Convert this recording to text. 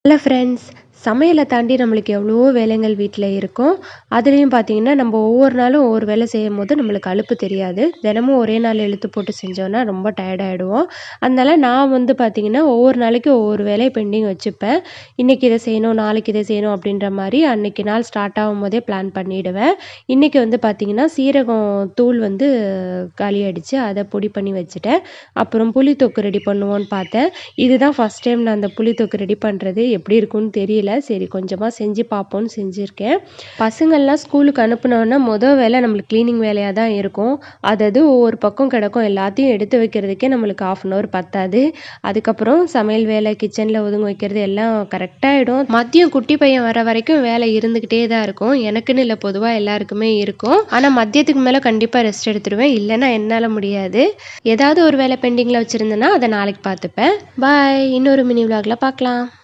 Hello friends. சமையலை தாண்டி நம்மளுக்கு எவ்வளவோ வேலைகள் வீட்டில் இருக்கும். அதுலேயும் பார்த்தீங்கன்னா நம்ம ஒவ்வொரு நாளும் ஒவ்வொரு வேலை செய்யும் போது நம்மளுக்கு அலுப்பு தெரியாது. தினமும் ஒரே நாள் இழுத்து போட்டு செஞ்சோன்னா ரொம்ப டயர்ட் ஆகிடுவோம். அதனால நான் பார்த்தீங்கன்னா ஒவ்வொரு நாளைக்கு ஒவ்வொரு வேலையை பெண்டிங் வச்சுப்பேன். இன்றைக்கி இதை செய்யணும், நாளைக்கு இதை செய்யணும் அப்படின்ற மாதிரி அன்றைக்கி நாள் ஸ்டார்ட் ஆகும்போதே பிளான் பண்ணிவிடுவேன். இன்றைக்கி பார்த்தீங்கன்னா சீரகம் தூள் காலியாகிடுச்சு, அதை பொடி பண்ணி வச்சுட்டேன். அப்புறம் புளி தொக்கு ரெடி பண்ணுவோன்னு பார்த்தேன். இதுதான் ஃபஸ்ட் டைம் நான் அந்த புளி தொக்கு ரெடி பண்ணுறது. எப்படி இருக்கும்னு தெரியல. சரி கொஞ்சமாக செஞ்சு பார்ப்போன்னு செஞ்சுருக்கேன். பசங்கள்லாம் ஸ்கூலுக்கு அனுப்புனோன்னா வேலை நம்மளுக்கு க்ளீனிங் வேலையாக தான் இருக்கும். அது ஒவ்வொரு பக்கம் கிடக்கும். எல்லாத்தையும் எடுத்து வைக்கிறதுக்கே நம்மளுக்கு 1/2 hour பத்தாது. அதுக்கப்புறம் சமையல் வேலை, கிச்சனில் ஒதுங்க வைக்கிறது எல்லாம் கரெக்டாகிடும். மதியம் குட்டி பையன் வர வரைக்கும் வேலை இருந்துக்கிட்டே தான் இருக்கும். எனக்குன்னு இல்லை, பொதுவாக எல்லாருக்குமே இருக்கும். ஆனால் மதியத்துக்கு மேலே கண்டிப்பாக ரெஸ்ட் எடுத்துடுவேன். இல்லைன்னா என்னால் முடியாது. ஏதாவது ஒரு வேலை பெண்டிங்கில் வச்சுருந்தேன்னா அதை நாளைக்கு பார்த்துப்பேன். பாய். இன்னொரு மினி விலாகில் பார்க்கலாம்.